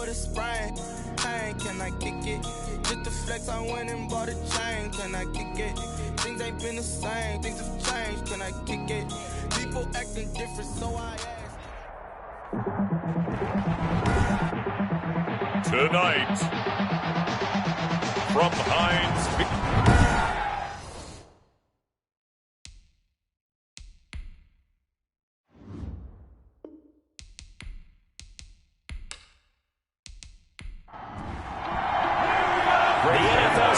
with a sprain. Pain, can I kick it? Just the flex, I went and bought a chain. Can I kick it? Things ain't been the same, things have changed. Can I kick it? People acting different, so I ask. Tonight, from Heinz.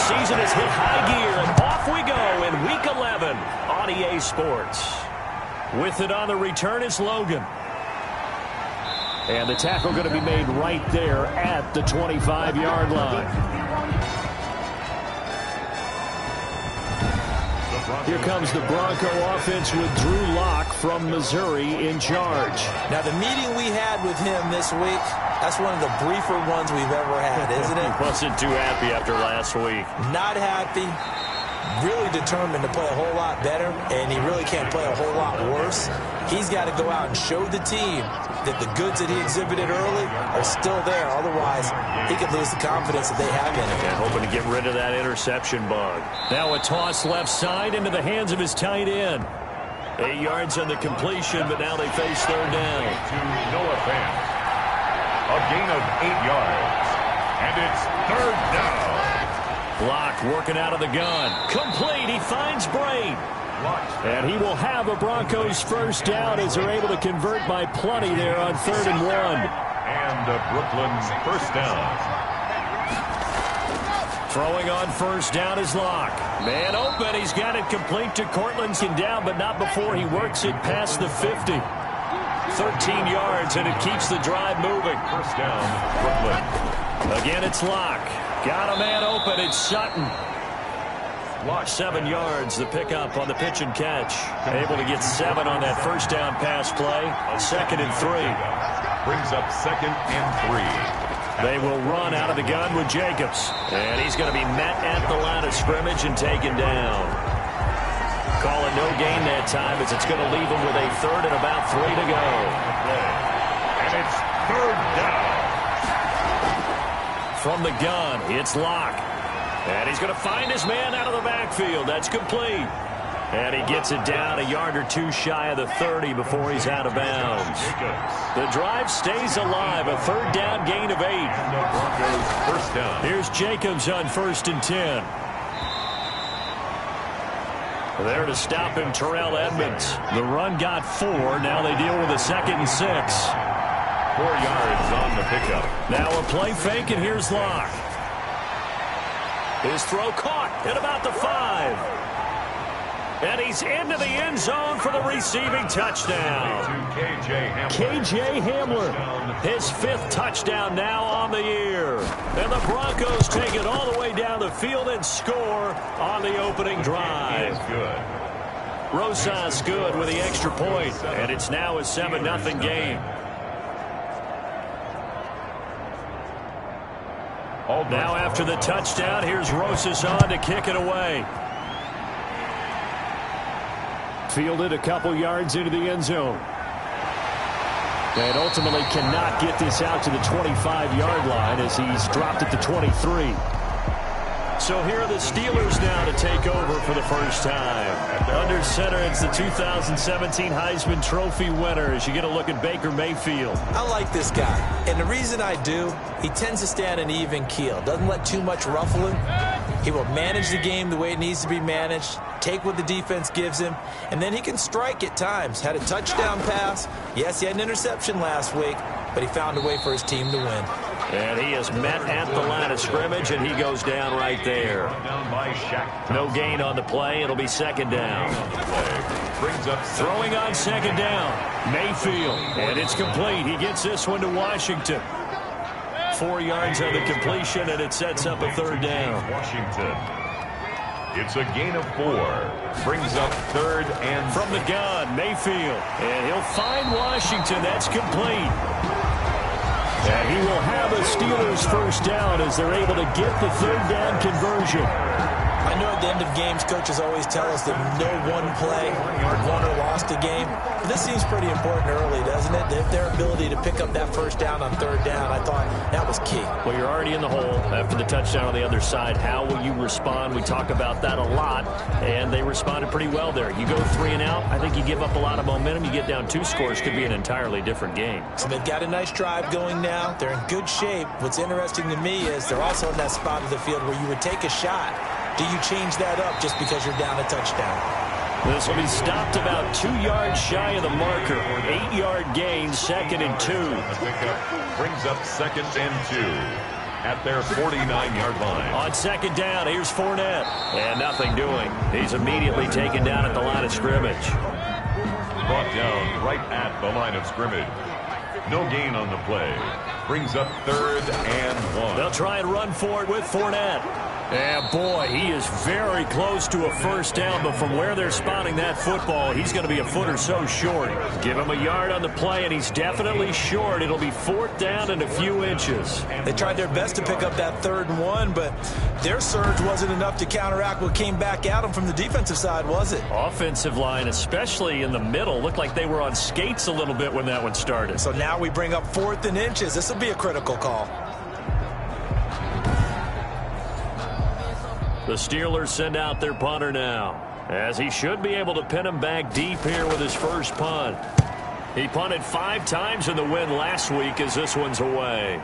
Season has hit high gear, and off we go in Week 11 on EA Sports. With it on the return is Logan. And the tackle going to be made right there at the 25-yard line. Here comes the Bronco offense with Drew Lock from Missouri in charge. Now, the meeting we had with him this week, that's one of the briefer ones we've ever had, isn't it? He wasn't too happy after last week. Not happy. Really determined to play a whole lot better, and he really can't play a whole lot worse. He's got to go out and show the team that the goods that he exhibited early are still there. Otherwise, he could lose the confidence that they have in him. And hoping to get rid of that interception bug. Now a toss left side into the hands of his tight end. 8 yards on the completion, but now they face third down. To Noah Fant. A gain of 8 yards. And it's third down. Block working out of the gun. Complete. He finds Brain. And he will have a Broncos first down as they're able to convert by plenty there on 3rd and 1. And a Brooklyn first down. Throwing on first down is Lock. Man open. He's got it complete to Cortlandson down, but not before he works it past the 50. 13 yards, and it keeps the drive moving. First down, Brooklyn. Again, it's Lock. Got a man open. It's Sutton. 7 yards, the pickup on the pitch and catch. Able to get 7 on that first down pass play. 2nd and 3. Brings up 2nd and 3. They will run out of the gun with Jacobs. And he's going to be met at the line of scrimmage and taken down. Calling no gain that time as it's going to leave him with a 3rd and about 3 to go. And it's 3rd down. From the gun, it's Lock. And he's going to find his man out of the backfield. That's complete. And he gets it down a yard or two shy of the 30 before he's out of bounds. The drive stays alive. A 3rd down gain of 8. First down. Here's Jacobs on 1st and 10. There to stop him, Terrell Edmonds. The run got 4. Now they deal with a 2nd and 6. 4 yards on the pickup. Now a play fake, and here's Lock. His throw caught at about the 5. And he's into the end zone for the receiving touchdown. K.J. Hamler, his 5th touchdown now on the year. And the Broncos take it all the way down the field and score on the opening drive. Rosas good with the extra point, and it's now a 7-0 game. Now after the touchdown, here's Rosas on to kick it away. Fielded a couple yards into the end zone. And ultimately cannot get this out to the 25-yard line as he's dropped at the 23. So here are the Steelers now to take over for the first time. Under center, it's the 2017 Heisman Trophy winner as you get a look at Baker Mayfield. I like this guy, and the reason I do, he tends to stand an even keel. Doesn't let too much ruffle him. He will manage the game the way it needs to be managed, take what the defense gives him, and then he can strike at times. Had a touchdown pass. Yes, he had an interception last week, but he found a way for his team to win. And he is met at the line of scrimmage, and he goes down right there. No gain on the play. It'll be 2nd down. Throwing on 2nd down. Mayfield, and it's complete. He gets this one to Washington. 4 yards on the completion, and it sets up a 3rd down. Washington. It's a gain of 4. Brings up 3rd and from the gun, Mayfield. And he'll find Washington. That's complete. And he will have a Steelers first down as they're able to get the 3rd down conversion. I know at the end of games, coaches always tell us that no one play won or lost a game. But this seems pretty important early, doesn't it? Their ability to pick up that first down on third down, I thought that was key. Well, you're already in the hole after the touchdown on the other side. How will you respond? We talk about that a lot, and they responded pretty well there. You go 3 and out, I think you give up a lot of momentum. You get down 2 scores, could be an entirely different game. So they've got a nice drive going now. They're in good shape. What's interesting to me is they're also in that spot of the field where you would take a shot. Do you change that up just because you're down a touchdown? This will be stopped about 2 yards shy of the marker. 8-yard gain, 2nd and 2. The pickup brings up 2nd and 2 at their 49-yard line. On 2nd down, here's Fournette. And nothing doing. He's immediately taken down at the line of scrimmage. Brought down right at the line of scrimmage. No gain on the play. Brings up 3rd and 1. They'll try and run for it with Fournette. Yeah, boy, he is very close to a first down, but from where they're spotting that football, he's going to be a foot or so short. Give him a yard on the play, and he's definitely short. It'll be 4th down and a few inches. They tried their best to pick up that 3rd and 1, but their surge wasn't enough to counteract what came back at them from the defensive side, was it? Offensive line, especially in the middle, looked like they were on skates a little bit when that one started. So now we bring up 4th and inches. This will be a critical call. The Steelers send out their punter now, as he should be able to pin him back deep here with his first punt. He punted 5 times in the win last week as this one's away.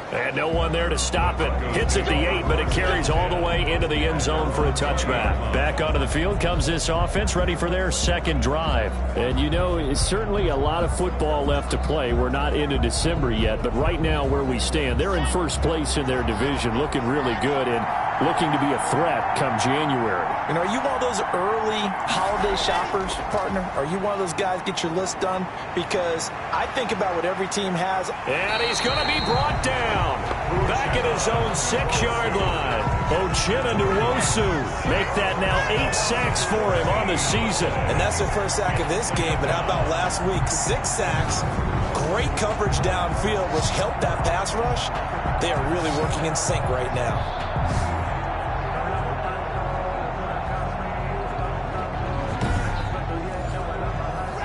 And no one there to stop it. Hits at the 8, but it carries all the way into the end zone for a touchback. Back onto the field comes this offense, ready for their 2nd drive. And you know, it's certainly a lot of football left to play. We're not into December yet, but right now where we stand, they're in first place in their division, looking really good and looking to be a threat come January. And are you one of those early holiday shoppers, partner? Are you one of those guys get your list done? Because I think about what every team has. And he's going to be brought down. Back at his own 6-yard line. Ochena Nwosu make that now 8 sacks for him on the season. And that's their first sack of this game. But how about last week? 6 sacks. Great coverage downfield, which helped that pass rush. They are really working in sync right now.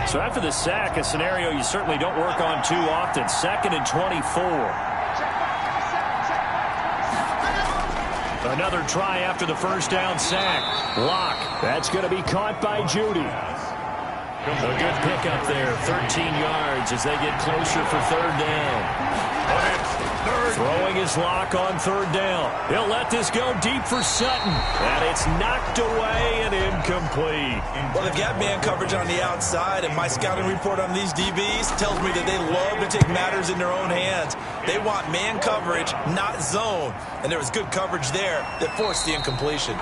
So after the sack, a scenario you certainly don't work on too often. 2nd and 24. Another try after the first down sack. Lock. That's going to be caught by Judy. A good pickup there. 13 yards as they get closer for 3rd down. Throwing his Lock on 3rd down. He'll let this go deep for Sutton. And it's knocked away and incomplete. Well, they've got man coverage on the outside, and my scouting report on these DBs tells me that they love to take matters in their own hands. They want man coverage, not zone. And there was good coverage there that forced the incompletion.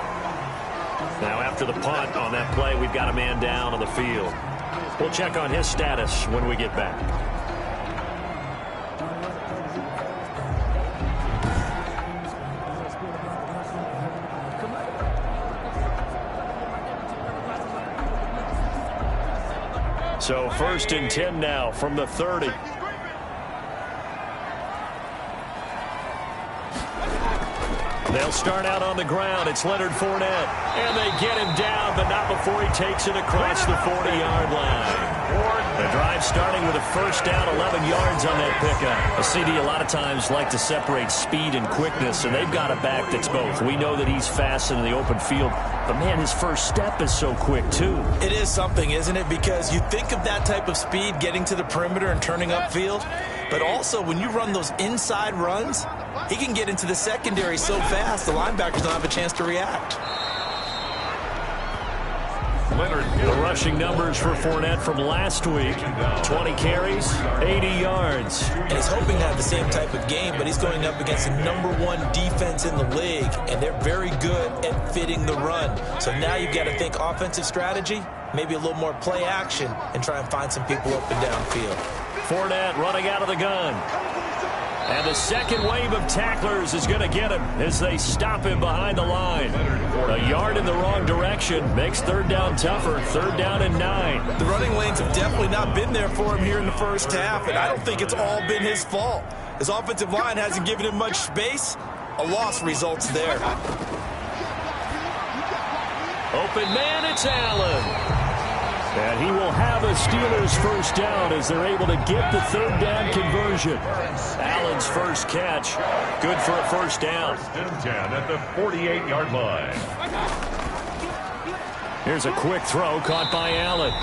Now after the punt on that play, we've got a man down on the field. We'll check on his status when we get back. So 1st and 10 now from the 30. They'll start out on the ground. It's Leonard Fournette. And they get him down, but not before he takes it across the 40-yard line. The drive starting with a first down, 11 yards on that pickup. A CD a lot of times like to separate speed and quickness, and they've got a back that's both. We know that he's fast in the open field, but man, his first step is so quick too. It is something, isn't it? Because you think of that type of speed getting to the perimeter and turning upfield, but also when you run those inside runs, he can get into the secondary so fast the linebackers don't have a chance to react. The rushing numbers for Fournette from last week, 20 carries, 80 yards. And he's hoping to have the same type of game, but he's going up against the #1 defense in the league, and they're very good at fitting the run. So now you've got to think offensive strategy, maybe a little more play action, and try and find some people up and downfield. Fournette running out of the gun. And the second wave of tacklers is going to get him as they stop him behind the line. A yard in the wrong direction makes 3rd down tougher. 3rd down and 9. The running lanes have definitely not been there for him here in the first half, and I don't think it's all been his fault. His offensive line hasn't given him much space. A loss results there. Open man, it's Allen. And he will have a Steelers first down as they're able to get the third down conversion. Allen's first catch, good for a first down. First and 10 at the 48-yard line. Here's a quick throw caught by Allen.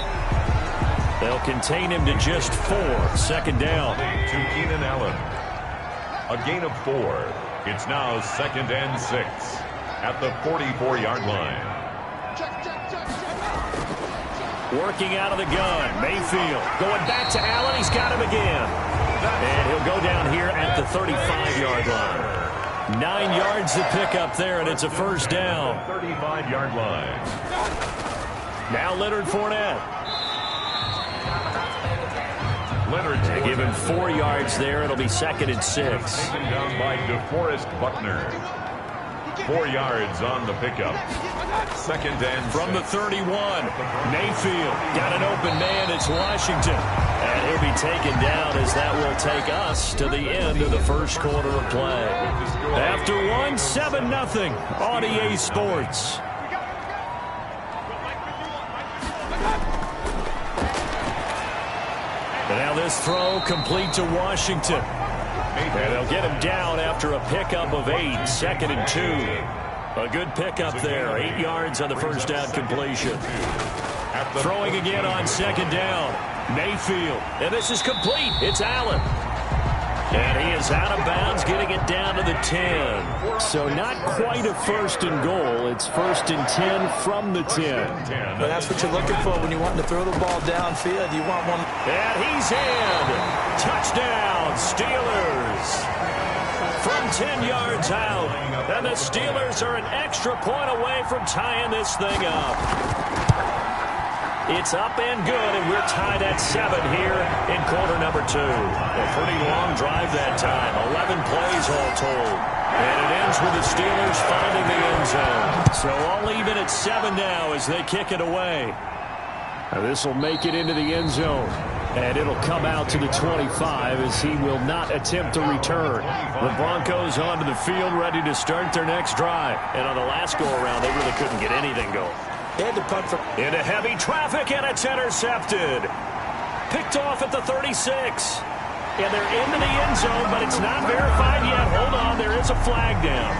They'll contain him to just 4. Second down. To Keenan Allen. A gain of 4. It's now 2nd and 6 at the 44-yard line. Working out of the gun. Mayfield going back to Allen. He's got him again. And he'll go down here at the 35-yard line. 9 yards to pick up there, and it's a first down. 35-yard line. Now Leonard Fournette. Leonard They give him 4 yards there. It'll be 2nd and 6. taken down by DeForest Buckner. 4 yards on the pickup. 2nd and From the 31, Mayfield got an open man. It's Washington. And he'll be taken down as that will take us to the end of the first quarter of play. After one, 7-0 on EA Sports. And now this throw complete to Washington. And they'll get him down after a pickup of 8, 2nd and 2. A good pickup there, 8 yards on the first down completion. Throwing again on 2nd down, Mayfield. And this is complete. It's Allen. And he is out of bounds, getting it down to the 10. So not quite a 1st and goal. It's 1st and 10 from the 10. But that's what you're looking for when you want to throw the ball downfield. You want one. And he's in. Touchdown, Steelers. From 10 yards out. And the Steelers are an extra point away from tying this thing up. It's up and good, and we're tied at 7 here in quarter number 2. A pretty long drive that time, 11 plays all told. And it ends with the Steelers finding the end zone. So all even at 7 now as they kick it away. Now this will make it into the end zone. And it'll come out to the 25 as he will not attempt to return. The Broncos onto the field ready to start their next drive. And on the last go-around, they really couldn't get anything going. They had to punt for Into heavy traffic, and it's intercepted. Picked off at the 36. And they're into the end zone, but it's not verified yet. Hold on, there is a flag down.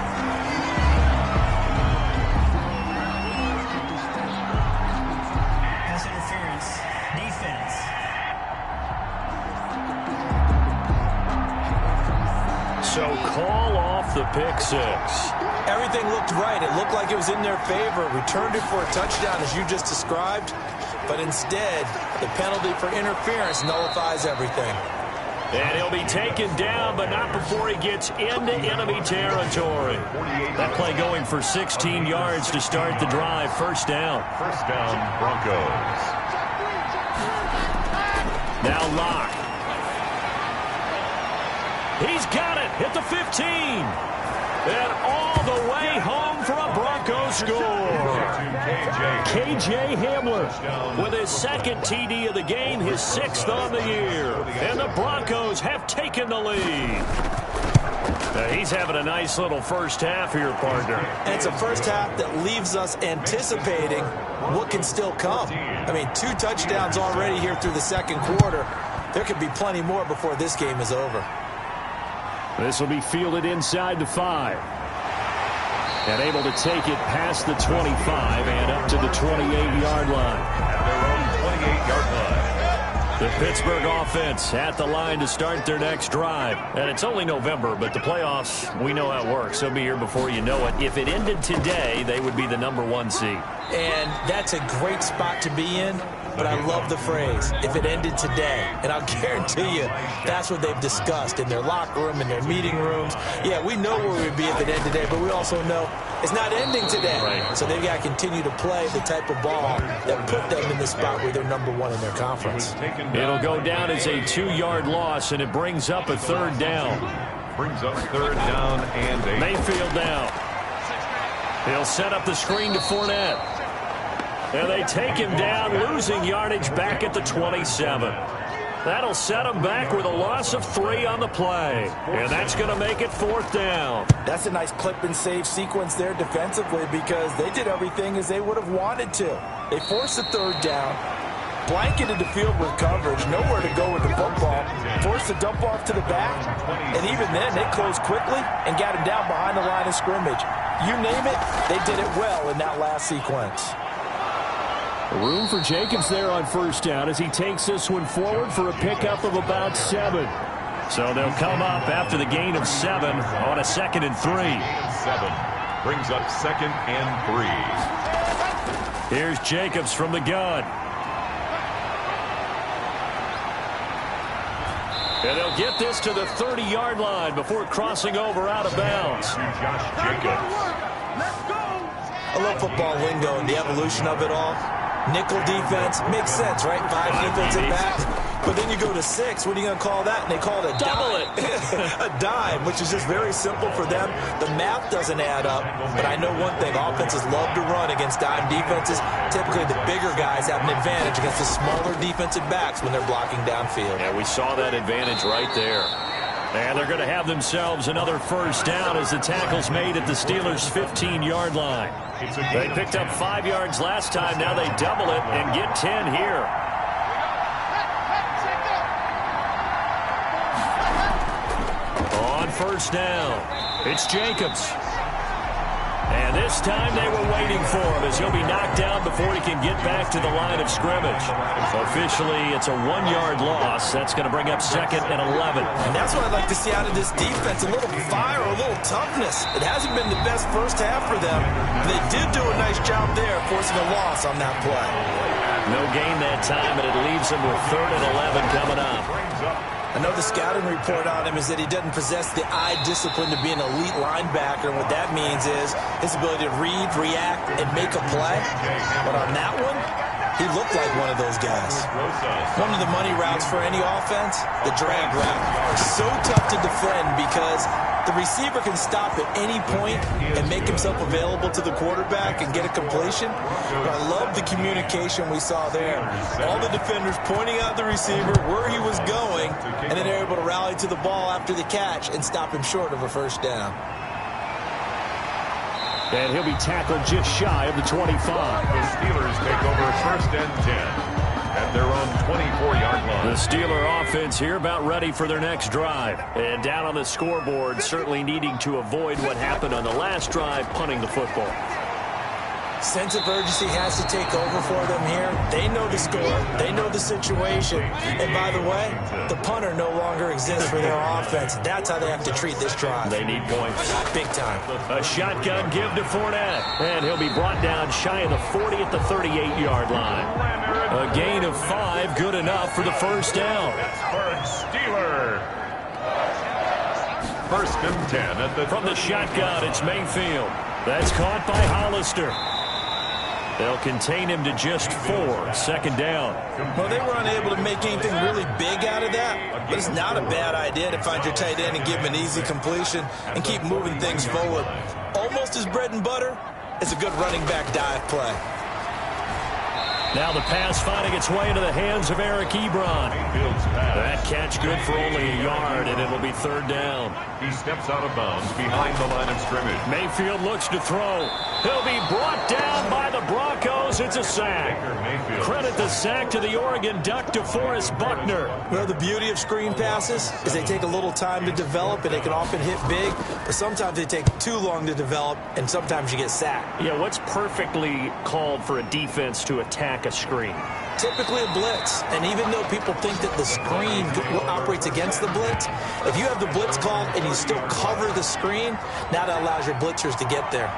Pass interference. Defense. So call off the pick 6. Everything looked right. It looked like it was in their favor. Returned it for a touchdown, as you just described. But instead, the penalty for interference nullifies everything. And he'll be taken down, but not before he gets into enemy territory. That play going for 16 yards to start the drive. First down. First down, Broncos. Now Locke. He's got it. Hit the 15. And all the way home for a Broncos score. KJ Hamler with his 2nd TD of the game, his 6th on the year. And the Broncos have taken the lead. He's having a nice little first half here, partner. And it's a first half that leaves us anticipating what can still come. I mean, 2 touchdowns already here through the second quarter. There could be plenty more before this game is over. This will be fielded inside the 5. And able to take it past the 25 and up to the 28-yard line. At their own 28-yard line. The Pittsburgh offense at the line to start their next drive. And it's only November, but the playoffs, we know how it works. They'll be here before you know it. If it ended today, they would be the #1 seed. And that's a great spot to be in. But I love the phrase, if it ended today. And I'll guarantee you, that's what they've discussed in their locker room, in their meeting rooms. Yeah, we know where we'd be if it ended today, but we also know it's not ending today. Right. So they've got to continue to play the type of ball that put them in the spot where they're #1 in their conference. It'll go down as a 2-yard loss, and it brings up a 3rd down. Brings up 3rd down and 8. Mayfield now. He'll set up the screen to Fournette. And they take him down, losing yardage back at the 27. That'll set them back with a loss of 3 on the play. And that's going to make it 4th down. That's a nice clip and save sequence there defensively because they did everything as they would have wanted to. They forced the 3rd down, blanketed the field with coverage, nowhere to go with the football, forced the dump off to the back, and even then they closed quickly and got him down behind the line of scrimmage. You name it, they did it well in that last sequence. Room for Jacobs there on 1st down as he takes this one forward for a pickup of about 7. So they'll come up after the gain of 7 on a 2nd and 3. 7 brings up 2nd and 3. Here's Jacobs from the gun. And they'll get this to the 30-yard line before crossing over out of bounds. Josh Jacobs. I love football lingo and the evolution of it all. Nickel defense makes sense, right? 5 defensive backs. But then you go to 6. What are you going to call that? And they call it a dime. A dime, which is just very simple for them. The math doesn't add up. But I know one thing. Offenses love to run against dime defenses. Typically, the bigger guys have an advantage against the smaller defensive backs when they're blocking downfield. Yeah, we saw that advantage right there. And they're going to have themselves another 1st down as the tackle's made at the Steelers' 15-yard line. They picked up 5 yards last time. Now they double it and get 10 here. On 1st down, it's Jacobs. And this time they were waiting for him as he'll be knocked down before he can get back to the line of scrimmage. Officially, it's a 1-yard loss. That's going to bring up 2nd and 11. And that's what I'd like to see out of this defense, a little fire, a little toughness. It hasn't been the best first half for them. They did do a nice job there, forcing a loss on that play. No gain that time, and it leaves them with 3rd and 11 coming up. I know the scouting report on him is that he doesn't possess the eye discipline to be an elite linebacker. And what that means is his ability to read, react, and make a play. But on that one, he looked like one of those guys. One of the money routes for any offense, the drag route. So tough to defend because the receiver can stop at any point and make himself available to the quarterback and get a completion. But I love the communication we saw there. All the defenders pointing out the receiver, where he was going, and then they're able to rally to the ball after the catch and stop him short of a 1st down. And he'll be tackled just shy of the 25. The Steelers take over 1st and 10 at their own 24-yard line. The Steeler offense here about ready for their next drive. And down on the scoreboard, certainly needing to avoid what happened on the last drive, punting the football. Sense of urgency has to take over for them here. They know the score. They know the situation. And by the way, the punter no longer exists for their offense. That's how they have to treat this drive. They need points. Big time. A shotgun give to Fournette. And he'll be brought down shy of the 40 at the 38-yard line. A gain of 5, good enough for the 1st down. Pittsburgh Steelers. 1st and 10 at the From the shotgun, it's Mayfield. That's caught by Hollister. They'll contain him to just 4, 2nd down. Well, they were unable to make anything really big out of that, but it's not a bad idea to find your tight end and give him an easy completion and keep moving things forward. Almost as bread and butter as a good running back dive play. Now the pass finding its way into the hands of Eric Ebron. That catch good for only a yard, and it'll be 3rd down. He steps out of bounds behind the line of scrimmage. Mayfield looks to throw. He'll be brought down by the Broncos. It's a sack. Credit the sack to the Oregon Duck, DeForest Buckner. Well, the beauty of screen passes is they take a little time to develop, and they can often hit big, but sometimes they take too long to develop, and sometimes you get sacked. Yeah, what's perfectly called for a defense to attack a screen? Typically a blitz, and even though people think that the screen operates against the blitz, if you have the blitz called and you still cover the screen, now that allows your blitzers to get there.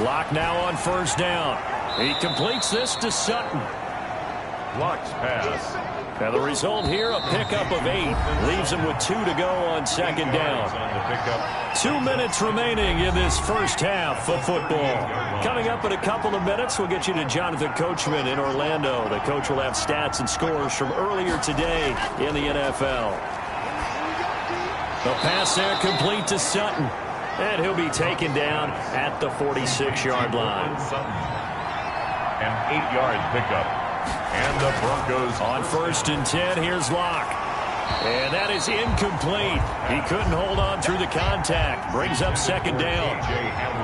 Lock now on 1st down. He completes this to Sutton. Blocked pass. Now the result here, a pickup of 8. Leaves him with 2 to go on 2nd down. 2 minutes remaining in this 1st half of football. Coming up in a couple of minutes, we'll get you to Jonathan Coachman in Orlando. The coach will have stats and scores from earlier today in the NFL. The pass there complete to Sutton. And he'll be taken down at the 46-yard line. An 8-yard pickup. And the Broncos on 1st and 10. Here's Locke. And that is incomplete. He couldn't hold on through the contact. Brings up 2nd down.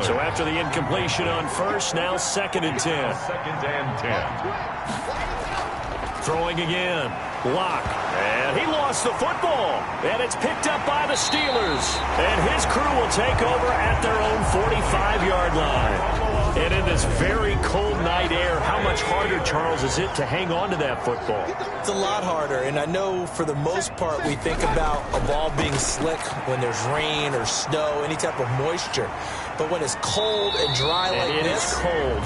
So after the incompletion on 1st, now 2nd and 10. 2nd and 10. Throwing again. Locke. And he lost the football. And it's picked up by the Steelers. And his crew will take over at their own 45-yard line. And in this very cold night air, how much harder, Charles, is it to hang on to that football? It's a lot harder, and I know for the most part we think about a ball being slick when there's rain or snow, any type of moisture. But when it's cold and dry like this,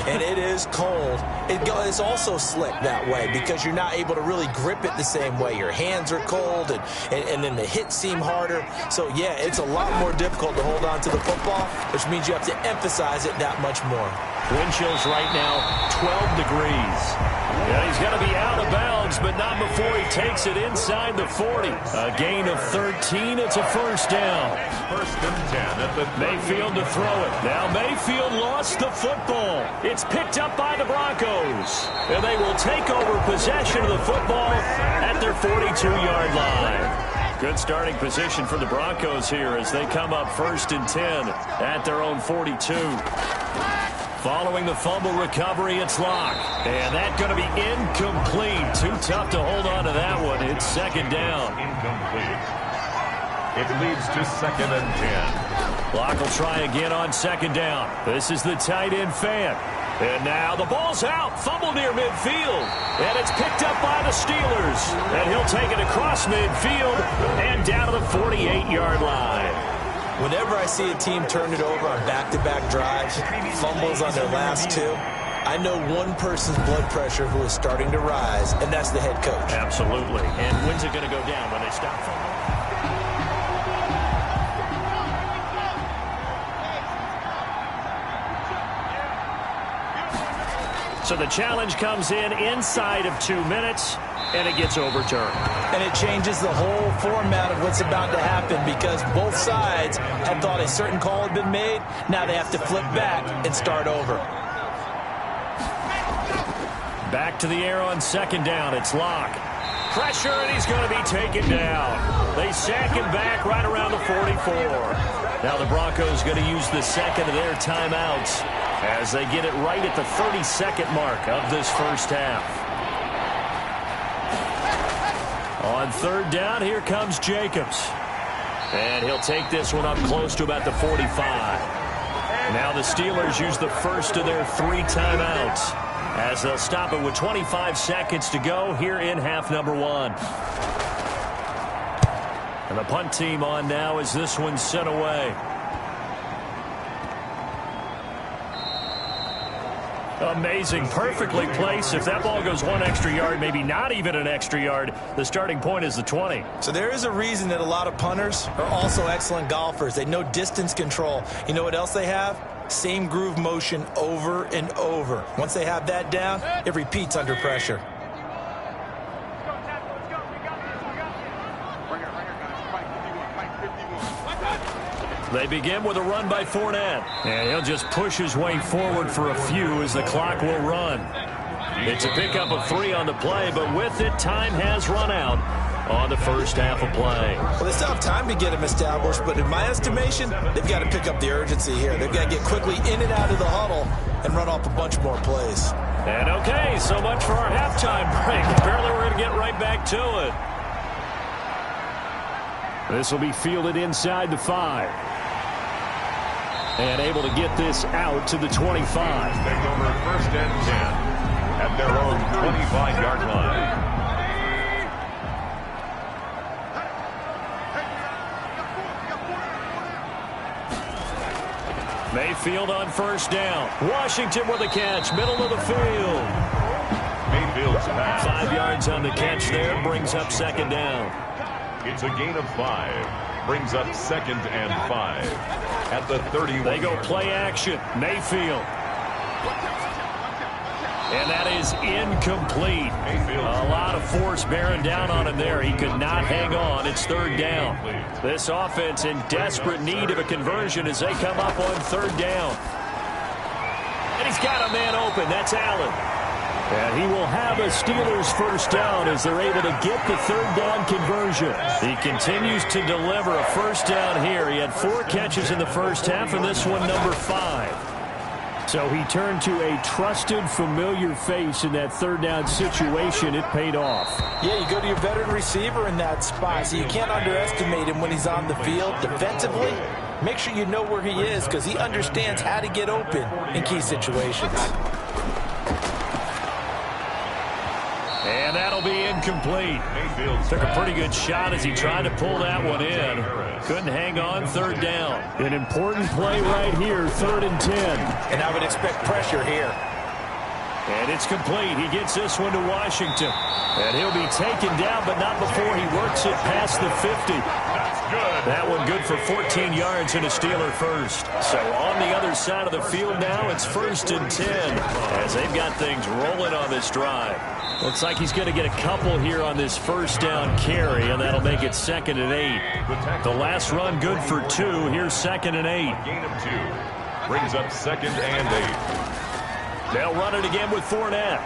and it is cold, it's also slick that way because you're not able to really grip it the same way. Your hands are cold, and then the hits seem harder. So, yeah, it's a lot more difficult to hold on to the football, which means you have to emphasize it that much more. Wind chills right now, 12 degrees. Yeah, he's going to be out of bounds, but not before he takes it inside the 40. A gain of 13. It's a 1st down. 1st and 10 at the Mayfield to throw it. Now Mayfield lost the football. It's picked up by the Broncos. And they will take over possession of the football at their 42-yard line. Good starting position for the Broncos here as they come up 1st and 10 at their own 42. Following the fumble recovery, it's Locke. And that's going to be incomplete. Too tough to hold on to that one. It's 2nd down. Incomplete. It leads to 2nd and 10. Locke will try again on 2nd down. This is the tight end fan. And now the ball's out. Fumble near midfield. And it's picked up by the Steelers. And he'll take it across midfield and down to the 48-yard line. Whenever I see a team turn it over on back-to-back drives, fumbles on their last 2, I know one person's blood pressure who is starting to rise, and that's the head coach. Absolutely. And when's it going to go down when they stop fumbling? So the challenge comes in inside of 2 minutes, and it gets overturned. And it changes the whole format of what's about to happen because both sides had thought a certain call had been made. Now they have to flip back and start over. Back to the air on 2nd down. It's Locke. Pressure, and he's going to be taken down. They sack him back right around the 44. Now the Broncos going to use the 2nd of their timeouts as they get it right at the 30-second mark of this 1st half. On 3rd down, here comes Jacobs. And he'll take this one up close to about the 45. Now the Steelers use the 1st of their 3 timeouts as they'll stop it with 25 seconds to go here in half number 1. And the punt team on now as this one's sent away. Amazing, perfectly placed. If that ball goes 1 extra yard, maybe not even an extra yard, the starting point is the 20. So there is a reason that a lot of punters are also excellent golfers. They know distance control. You know what else they have? Same groove motion over and over. Once they have that down, it repeats under pressure. They begin with a run by Fournette. And he'll just push his way forward for a few as the clock will run. It's a pickup of 3 on the play, but with it, time has run out on the 1st half of play. Well, they still have time to get him established, but in my estimation, they've got to pick up the urgency here. They've got to get quickly in and out of the huddle and run off a bunch more plays. And okay, so much for our halftime break. Apparently we're going to get right back to it. This will be fielded inside the 5. And able to get this out to the 25. Take over 1st and 10 at their own 25-yard line. Mayfield on 1st down. Washington with a catch, middle of the field. Mayfield's pass. 5 yards on the catch there, brings up 2nd down. It's a gain of 5. Brings up 2nd and 5 at the 31. They go play action. Mayfield. And that is incomplete. A lot of force bearing down on him there. He could not hang on. It's 3rd down. This offense in desperate need of a conversion as they come up on 3rd down. And he's got a man open. That's Allen. And he will have a Steelers first down as they're able to get the third down conversion. He continues to deliver a first down here. He had 4 catches in the first half, and this one number 5. So he turned to a trusted, familiar face in that third down situation. It paid off. Yeah, you go to your veteran receiver in that spot, so you can't underestimate him when he's on the field. Defensively, make sure you know where he is because he understands how to get open in key situations. And that'll be incomplete. Took a pretty good shot as he tried to pull that one in. Couldn't hang on, third down. An important play right here, 3rd and 10. And I would expect pressure here. And it's complete. He gets this one to Washington. And he'll be taken down, but not before he works it past the 50. That one good for 14 yards and a Steeler first. So on the other side of the field now, it's 1st and 10 as they've got things rolling on this drive. Looks like he's going to get a couple here on this first down carry, and that'll make it 2nd and 8. The last run good for 2. Here's 2nd and 8. Gain of 2. Brings up 2nd and 8. They'll run it again with Fournette.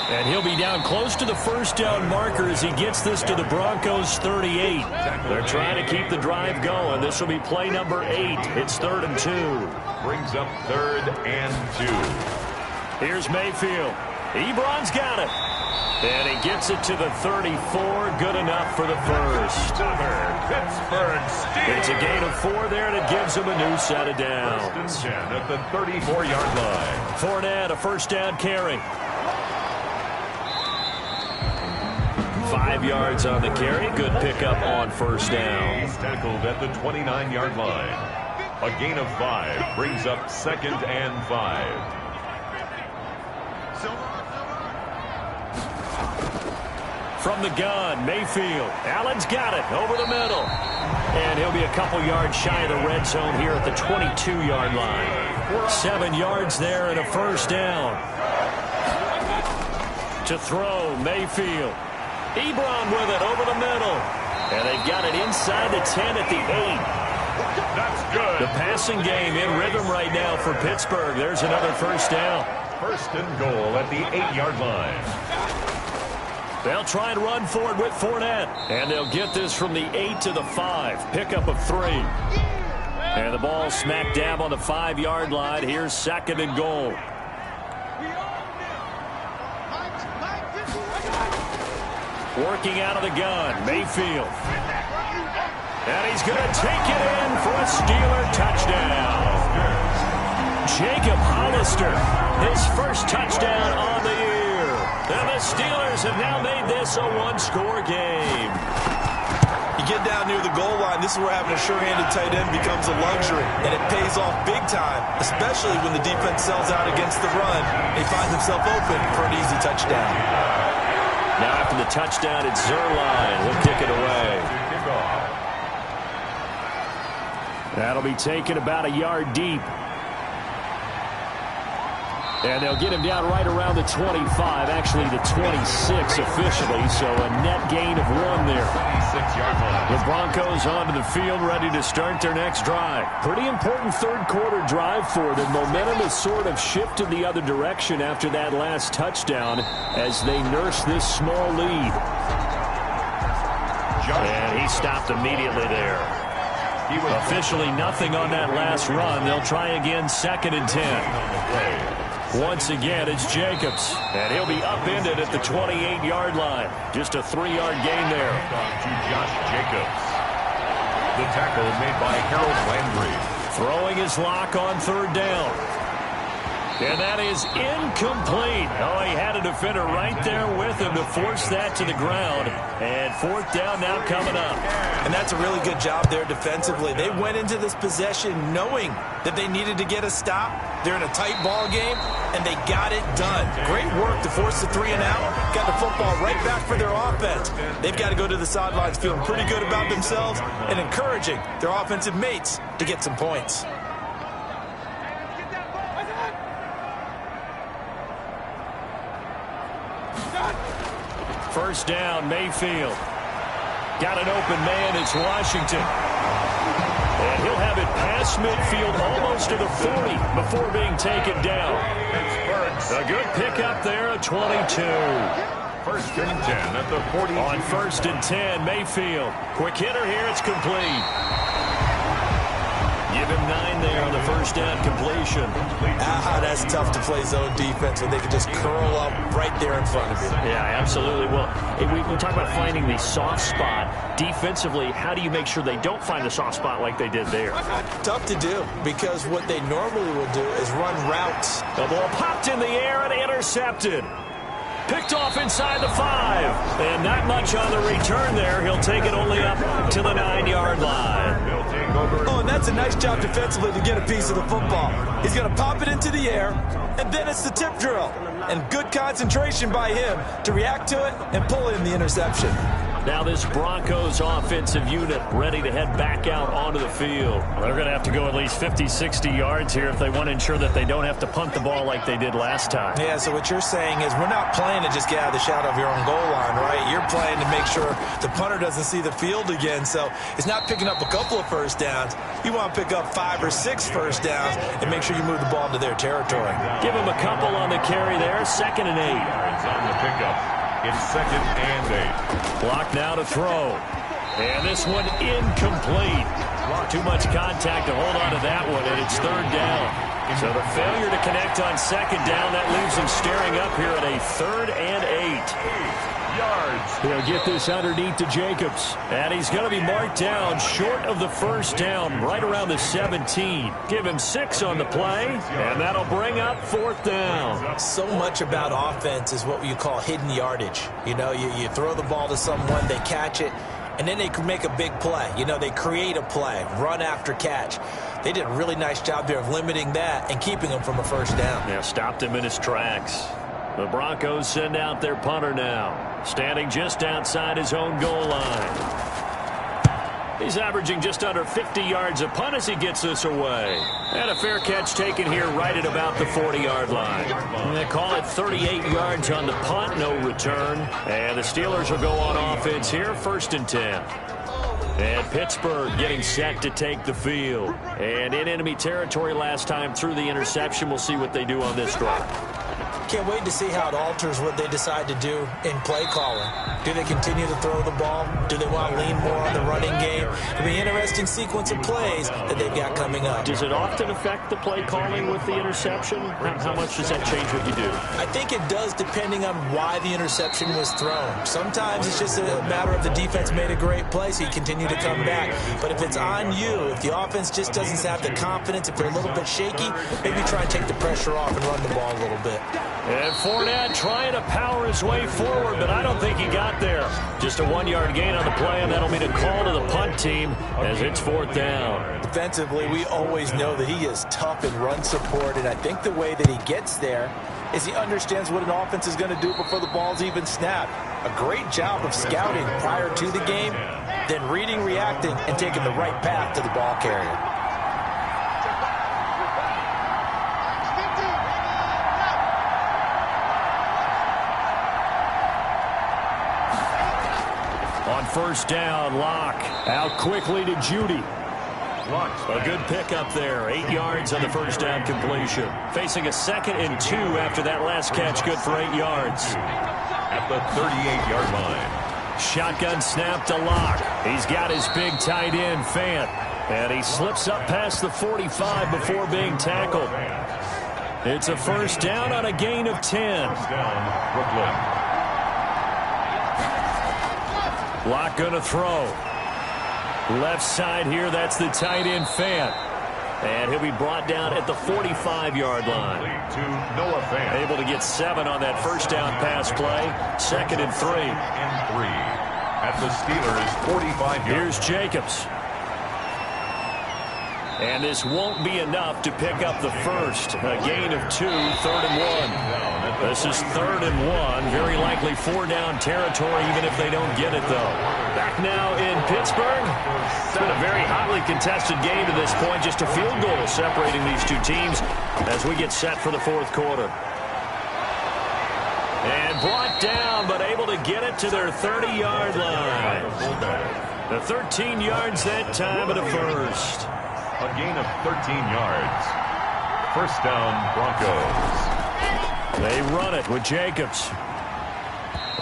And he'll be down close to the first down marker as he gets this to the Broncos 38. They're trying to keep the drive going. This will be play number 8. It's 3rd and 2. Brings up 3rd and 2. Here's Mayfield. Ebron's got it. And he gets it to the 34. Good enough for the first. Pittsburgh Steelers. It's a gain of 4 there, and it gives him a new set of downs. 1st and 10 at the 34-yard line. Fournette, a first down carry. 5 yards on the carry. Good pickup on first down. He's tackled at the 29-yard line. A gain of 5 brings up 2nd and 5. From the gun, Mayfield. Allen's got it over the middle. And he'll be a couple yards shy of the red zone here at the 22-yard line. 7 yards there and a first down. To throw, Mayfield. Ebron with it over the middle. And they've got it inside the 10 at the 8. That's good. The passing game in rhythm right now for Pittsburgh. There's another first down. 1st and goal at the 8-yard line. They'll try and run forward with Fournette. And they'll get this from the 8 to the 5. Pickup of 3. And the ball smack dab on the 5-yard line. Here's 2nd and goal. Working out of the gun, Mayfield. And he's going to take it in for a Steeler touchdown. Jacob Hollister, his first touchdown on the year. And the Steelers have now made this a one-score game. You get down near the goal line, this is where having a sure-handed tight end becomes a luxury. And it pays off big time, especially when the defense sells out against the run. He finds himself open for an easy touchdown. Now after the touchdown, it's Zerline. He'll kick it away. That'll be taken about a yard deep. And they'll get him down right around the 25, actually the 26 officially, so a net gain of 1 there. 26-yard line. The Broncos onto the field, ready to start their next drive. Pretty important third-quarter drive for them. Momentum has sort of shifted the other direction after that last touchdown as they nurse this small lead. And he stopped immediately there. Officially nothing on that last run. They'll try again 2nd and 10. Once again, it's Jacobs. And he'll be upended at the 28-yard line. Just a 3-yard gain there. To Josh Jacobs. The tackle made by Harold Landry. Throwing his lock on 3rd down. And that is incomplete. Oh, he had a defender right there with him to force that to the ground. And 4th down now coming up. And that's a really good job there defensively. They went into this possession knowing that they needed to get a stop. They're in a tight ball game, and they got it done. Great work to force the 3 and out. Got the football right back for their offense. They've got to go to the sidelines feeling pretty good about themselves and encouraging their offensive mates to get some points. First down, Mayfield. Got an open man, it's Washington. And he'll He'll have it past midfield, almost to the 40, before being taken down. A good pickup there at 22. First and 10 at the 40. On first and 10, Mayfield. Quick hitter here, it's complete. Give him 9 there on the first down completion. That's tough to play zone defense when they can just curl up right there in front of you. Yeah, absolutely. Well, we talk about finding the soft spot. Defensively, how do you make sure they don't find the soft spot like they did there? Tough to do, because what they normally will do is run routes. The ball popped in the air and intercepted. Picked off inside the 5. And not much on the return there. He'll take it only up to the 9-yard line. Oh, and that's a nice job defensively to get a piece of the football. He's going to pop it into the air, and then it's the tip drill. And good concentration by him to react to it and pull in the interception. Now this Broncos offensive unit ready to head back out onto the field. They're going to have to go at least 50, 60 yards here if they want to ensure that they don't have to punt the ball like they did last time. Yeah, so what you're saying is we're not playing to just get out of the shadow of your own goal line, right? You're playing to make sure the punter doesn't see the field again. So it's not picking up a couple of first downs. You want to pick up 5 or 6 first downs and make sure you move the ball into their territory. Give them a couple on the carry there. 2nd and 8. Yards on the pickup. It's 2nd and 8. Block now to throw. And this one incomplete. Too much contact to hold on to that one, and it's 3rd down. So the failure to connect on 2nd down, that leaves them staring up here at a 3rd and 8. Yards. He'll get this underneath to Jacobs. And he's going to be marked down short of the first down, right around the 17. Give him 6 on the play, and that'll bring up 4th down. So much about offense is what you call hidden yardage. You know, you throw the ball to someone, they catch it, and then they can make a big play. You know, they create a play, run after catch. They did a really nice job there of limiting that and keeping him from a first down. Yeah, stopped him in his tracks. The Broncos send out their punter now, standing just outside his own goal line. He's averaging just under 50 yards a punt as he gets this away. And a fair catch taken here right at about the 40-yard line. And they call it 38 yards on the punt, no return. And the Steelers will go on offense here, 1st and 10. And Pittsburgh getting set to take the field. And in enemy territory last time through the interception. We'll see what they do on this drive. Can't wait to see how it alters what they decide to do in play calling. Do they continue to throw the ball? Do they want to lean more on the running game? It'll be an interesting sequence of plays that they've got coming up. Does it often affect the play calling with the interception? How much does that change what you do? I think it does, depending on why the interception was thrown. Sometimes it's just a matter of the defense made a great play, so you continue to come back. But if it's on you, if the offense just doesn't have the confidence, if they're a little bit shaky, maybe try and take the pressure off and run the ball a little bit. And Fournette trying to power his way forward, but I don't think he got there. Just a 1-yard gain on the play, and that'll be a call to the punt team as it's 4th down. Defensively, we always know that he is tough in run support, and I think the way that he gets there is he understands what an offense is going to do before the ball's even snapped. A great job of scouting prior to the game, then reading, reacting, and taking the right path to the ball carrier. On first down, Locke out quickly to Judy. A good pickup there. 8 yards on the first down completion. Facing a 2nd and 2 after that last catch. Good for 8 yards. At the 38-yard line. Shotgun snap to Locke. He's got his big tight end, Fant. And he slips up past the 45 before being tackled. It's a first down on a gain of 10. First down, Brooklyn. Locke going to throw. Left side here, that's the tight end, Fant. And he'll be brought down at the 45-yard line. To Noah Fant. Able to get 7 on that first down pass play. 2nd and 3. At the Steelers' 45 yards. Here's Jacobs. And this won't be enough to pick up the first. A gain of 2, 3rd and 1. This is 3rd and 1. Very likely 4-down territory, even if they don't get it, though. Back now in Pittsburgh. It's been a very hotly contested game to this point. Just a field goal separating these two teams as we get set for the 4th quarter. And brought down, but able to get it to their 30-yard line. The 13 yards that time of the first. A gain of 13 yards. First down, Broncos. They run it with Jacobs.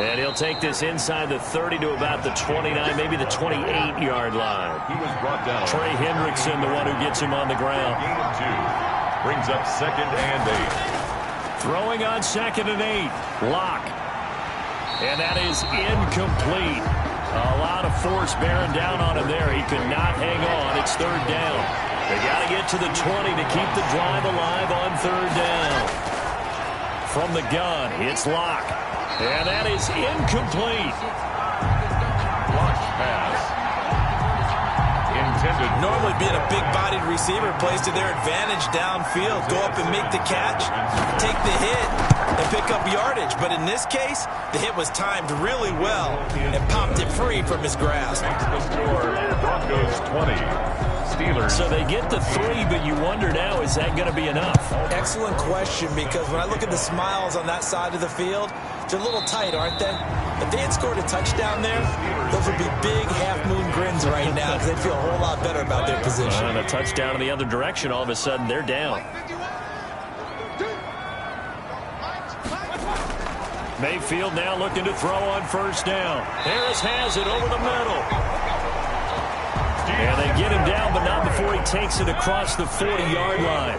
And he'll take this inside the 30 to about the 29, maybe the 28-yard line. He was brought down. Trey Hendrickson, the one who gets him on the ground. Gain of 2. Brings up 2nd and 8. Throwing on 2nd and 8. Lock. And that is incomplete. A lot of force bearing down on him there. He could not hang on. It's 3rd down. They got to get to the 20 to keep the drive alive on 3rd down. From the gun, it's Lock. And that is incomplete. Blocked pass. Intended. Normally being a big-bodied receiver plays to their advantage downfield. Go up and make the catch, take the hit, and pick up yardage. But in this case, the hit was timed really well and popped it free from his grasp. The score, Broncos 20. Steelers. So they get the 3, but you wonder now, is that going to be enough? Excellent question, because when I look at the smiles on that side of the field, they're a little tight, aren't they? If they had scored a touchdown there, those would be big half-moon grins right now because they'd feel a whole lot better about their position. And a touchdown in the other direction, all of a sudden they're down. Mayfield now looking to throw on 1st down. Harris has it over the middle. And they get him down, but not before he takes it across the 40-yard line.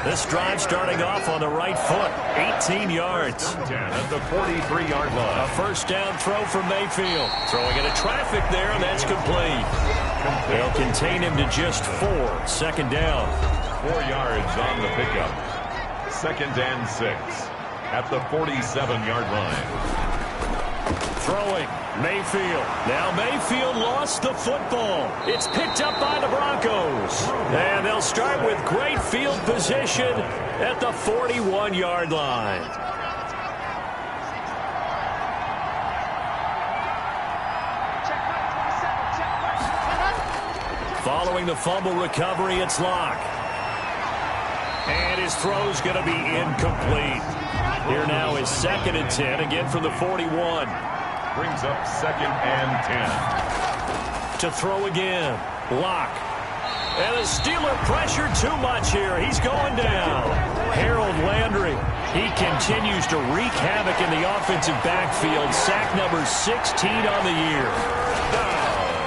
This drive starting off on the right foot. 18 yards. 10 at the 43-yard line. A 1st down throw for Mayfield. Throwing into traffic there, and that's complete. They'll contain him to just 4. 2nd down. 4 yards on the pickup. 2nd and 6 at the 47-yard line. Throwing, Mayfield. Now Mayfield lost the football. It's picked up by the Broncos. And they'll start with great field position at the 41-yard line. Following the fumble recovery, it's Lock. And his throw's going to be incomplete. Here now is 2nd and 10, again from the 41. Brings up 2nd and 10. To throw again. Lock. And the Steeler pressure too much here. He's going down. Harold Landry. He continues to wreak havoc in the offensive backfield. Sack number 16 on the year.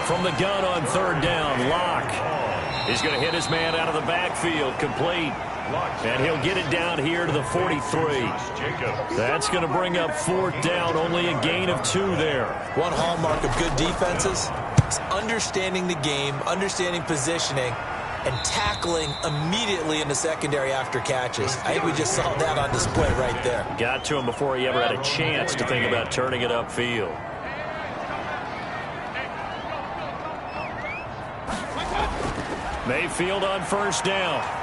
From the gun on 3rd down. Lock. He's going to hit his man out of the backfield. Complete. And he'll get it down here to the 43. That's going to bring up 4th down. Only a gain of 2 there. One hallmark of good defenses is understanding the game, understanding positioning, and tackling immediately in the secondary after catches. I think we just saw that on display right there. Got to him before he ever had a chance to think about turning it upfield. Mayfield on 1st down.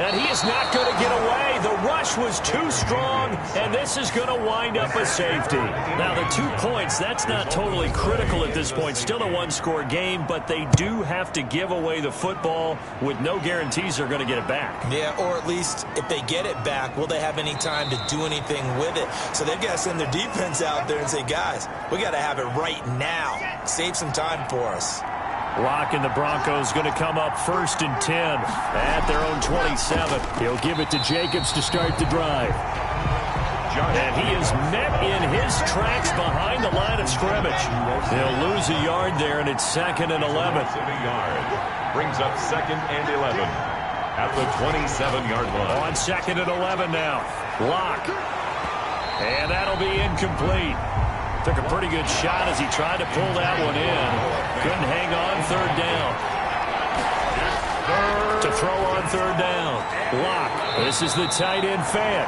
And he is not going to get away. The rush was too strong, and this is going to wind up a safety. Now, the 2 points, that's not totally critical at this point. Still a 1-score game, but they do have to give away the football with no guarantees they're going to get it back. Yeah, or at least if they get it back, will they have any time to do anything with it? So they've got to send their defense out there and say, guys, we got to have it right now. Save some time for us. Lock and the Broncos going to come up 1st and 10 at their own 27. He'll give it to Jacobs to start the drive. And he is met in his tracks behind the line of scrimmage. They'll lose a yard there, and it's 2nd and 11. Brings up 2nd and 11 at the 27-yard line. On 2nd and 11 now. Lock. And that'll be incomplete. Took a pretty good shot as he tried to pull that one in. Couldn't hang on 3rd down. To throw on 3rd down. Lock. This is the tight end Fant.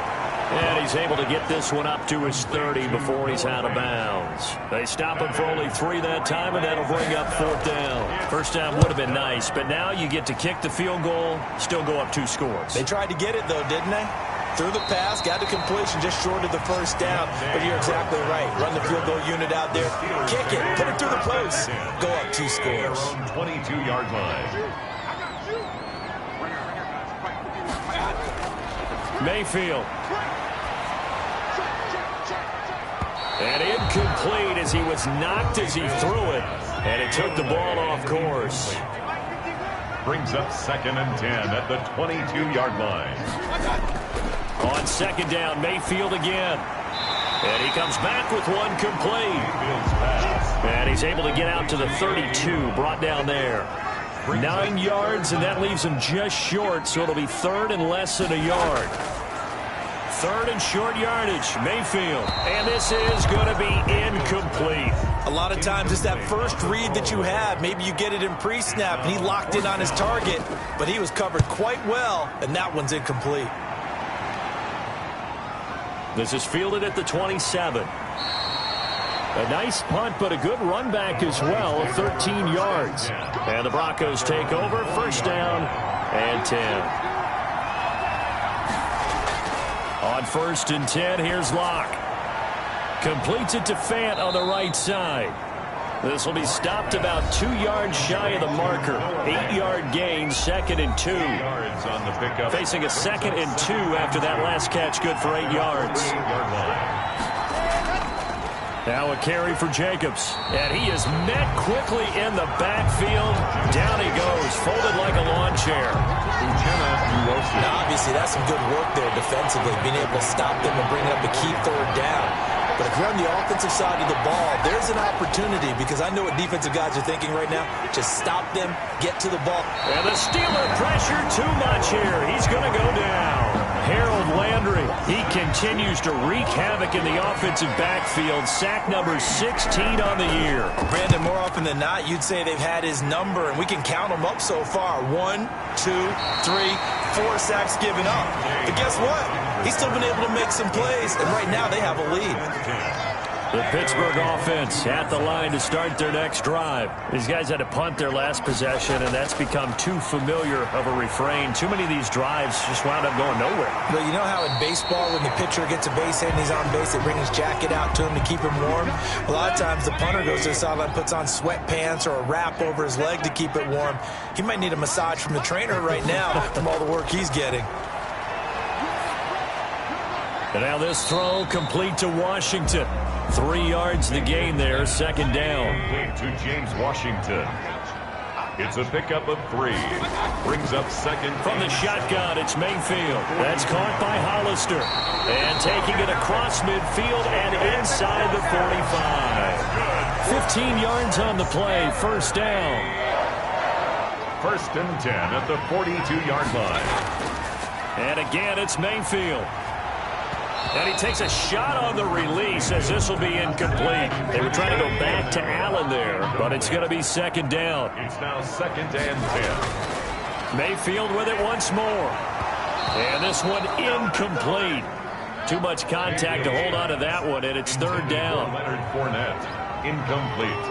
And he's able to get this one up to his 30 before he's out of bounds. They stop him for only 3 that time, and that'll bring up 4th down. 1st down would have been nice, but now you get to kick the field goal, still go up 2 scores. They tried to get it, though, didn't they? Threw the pass, got the completion just short of the 1st down. But you're exactly right. Run the field goal unit out there. Kick it. Put it through the post. Go up 2 scores. 22-yard line. Mayfield. And incomplete as he was knocked as he threw it. And it took the ball off course. Brings up 2nd and 10 at the 22-yard line. On 2nd down, Mayfield again. And he comes back with one complete. And he's able to get out to the 32, brought down there. 9 yards, and that leaves him just short, so it'll be 3rd and less than a yard. 3rd and short yardage, Mayfield. And this is going to be incomplete. A lot of times it's that first read that you have. Maybe you get it in pre-snap, and he locked in on his target, but he was covered quite well, and that one's incomplete. This is fielded at the 27. A nice punt, but a good run back as well, 13 yards. And the Broncos take over, 1st down and 10. On 1st and 10, here's Locke. Completes it to Fant on the right side. This will be stopped about 2 yards shy of the marker. 8-yard gain, 2nd and 2. On the pickup. Facing a 2nd and 2 after that last catch, good for 8 yards. Now a carry for Jacobs. And he is met quickly in the backfield. Down he goes, folded like a lawn chair. Now, obviously, that's some good work there defensively, being able to stop them and bring up a key 3rd down. But if you're on the offensive side of the ball, there's an opportunity, because I know what defensive guys are thinking right now. Just stop them, get to the ball. And the Steeler pressure too much here. He's going to go down. Harold Landry, he continues to wreak havoc in the offensive backfield. Sack number 16 on the year. Brandon, more often than not, you'd say they've had his number, and we can count them up so far. 1, 2, 3, 4 sacks given up. But guess what? He's still been able to make some plays, and right now they have a lead. The Pittsburgh offense at the line to start their next drive. These guys had to punt their last possession, and that's become too familiar of a refrain. Too many of these drives just wound up going nowhere. But you know how in baseball, when the pitcher gets a base hit and he's on base, they bring his jacket out to him to keep him warm? A lot of times the punter goes to the sideline, puts on sweatpants or a wrap over his leg to keep it warm. He might need a massage from the trainer right now from all the work he's getting. And now this throw complete to Washington. 3 yards the gain there, 2nd down. To James Washington. It's a pickup of 3. Brings up 2nd. From the shotgun, it's Mayfield. That's caught by Hollister. And taking it across midfield and inside the 45. 15 yards on the play, 1st down. 1st and 10 at the 42-yard line. And again, it's Mayfield. And he takes a shot on the release as this will be incomplete. They were trying to go back to Allen there, but it's going to be 2nd down. It's now 2nd and 10. Mayfield with it once more. And this one incomplete. Too much contact to hold on to that one, and it's 3rd down. Leonard Fournette, incomplete.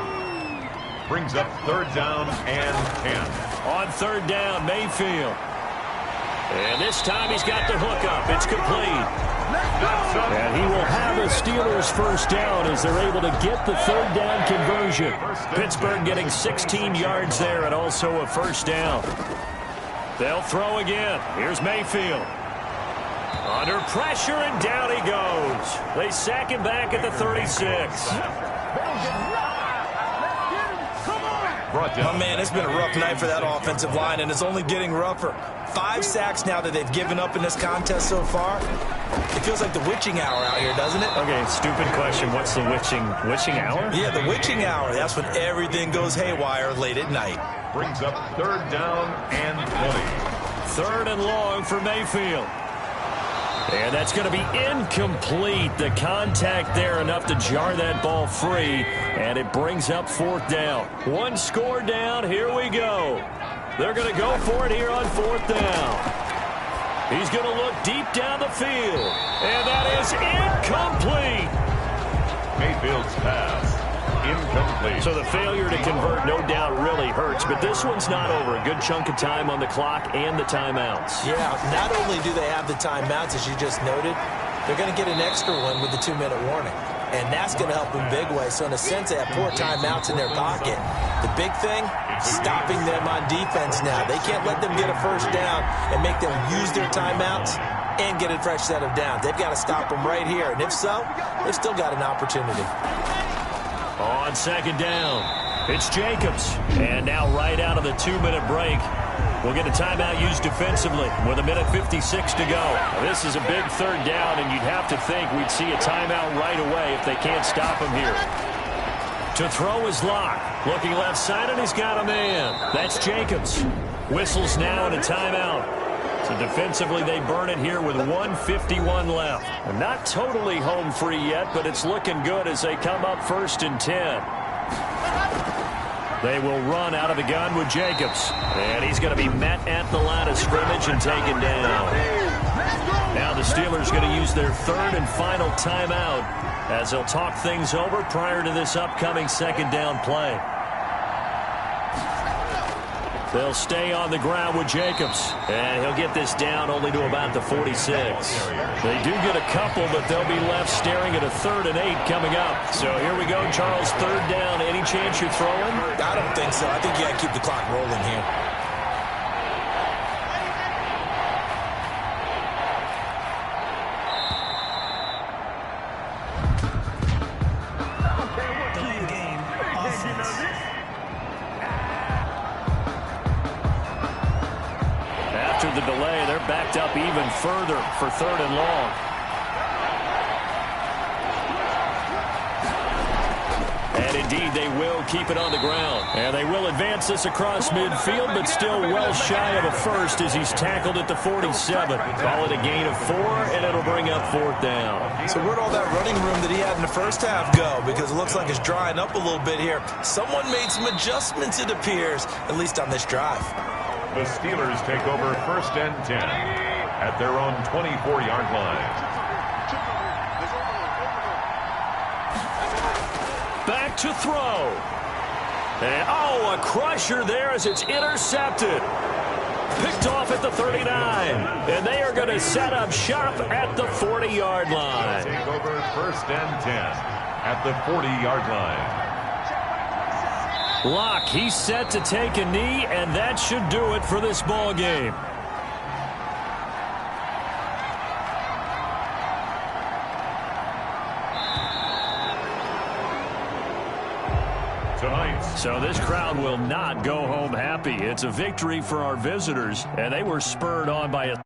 Brings up 3rd down and 10. On 3rd down, Mayfield. And this time he's got the hook up. It's complete. And he will have a Steelers 1st down as they're able to get the 3rd down conversion. Pittsburgh getting 16 yards there and also a 1st down. They'll throw again. Here's Mayfield. Under pressure, and down he goes. They sack him back at the 36. Oh, man, it's been a rough night for that offensive line, and it's only getting rougher. 5 sacks now that they've given up in this contest so far. It feels like the witching hour out here, doesn't it? Okay, stupid question. What's the witching hour? Yeah, the witching hour. That's when everything goes haywire late at night. Brings up 3rd down and 20. 3rd and long for Mayfield. And that's going to be incomplete. The contact there enough to jar that ball free. And it brings up 4th down. 1 score down. Here we go. They're going to go for it here on 4th down. He's going to look deep down the field. And that is incomplete. Mayfield's pass. Incomplete. So the failure to convert no doubt really hurts, but this one's not over. A good chunk of time on the clock and the timeouts. Yeah, not only do they have the timeouts, as you just noted, they're going to get an extra one with the 2-minute warning. And that's going to help in big way. So in a sense, they have 4 timeouts in their pocket. The big thing, stopping them on defense now. They can't let them get a 1st down and make them use their timeouts and get a fresh set of downs. They've got to stop them right here. And if so, they've still got an opportunity. On 2nd down, it's Jacobs. And now right out of the 2-minute break, We'll get a timeout used defensively with 1:56 to go. This is a big third down, and you'd have to think we'd see a timeout right away if they can't stop him here. To throw is Locke. Looking left side, and he's got a man. That's Jacobs. Whistles now and a timeout. So defensively, they burn it here with 1:51 left. And not totally home free yet, but it's looking good as they come up 1st and 10. They will run out of the gun with Jacobs. And he's going to be met at the line of scrimmage and taken down. Now the Steelers going to use their 3rd and final timeout as they'll talk things over prior to this upcoming 2nd down play. They'll stay on the ground with Jacobs. And he'll get this down only to about the 46. They do get a couple, but they'll be left staring at a 3rd and 8 coming up. So here we go, Charles, 3rd down. Any chance you're throwing? I don't think so. I think you got to keep the clock rolling here. Delay game. Offense. After the delay, they're backed up even further for 3rd and long. And indeed, they will keep it on the ground. And they will advance this across midfield, but still well shy of a first as he's tackled at the 47. Call it a gain of 4, and it'll bring up 4th down. So where'd all that running room that he had in the first half go? Because it looks like it's drying up a little bit here. Someone made some adjustments, it appears, at least on this drive. The Steelers take over 1st and 10 at their own 24-yard line. Back to throw. And, a crusher there as it's intercepted. Picked off at the 39. And they are going to set up shop at the 40-yard line. Take over 1st and 10 at the 40-yard line. Locke, he's set to take a knee, and that should do it for this ball game. Tonight. So this crowd will not go home happy. It's a victory for our visitors, and they were spurred on by a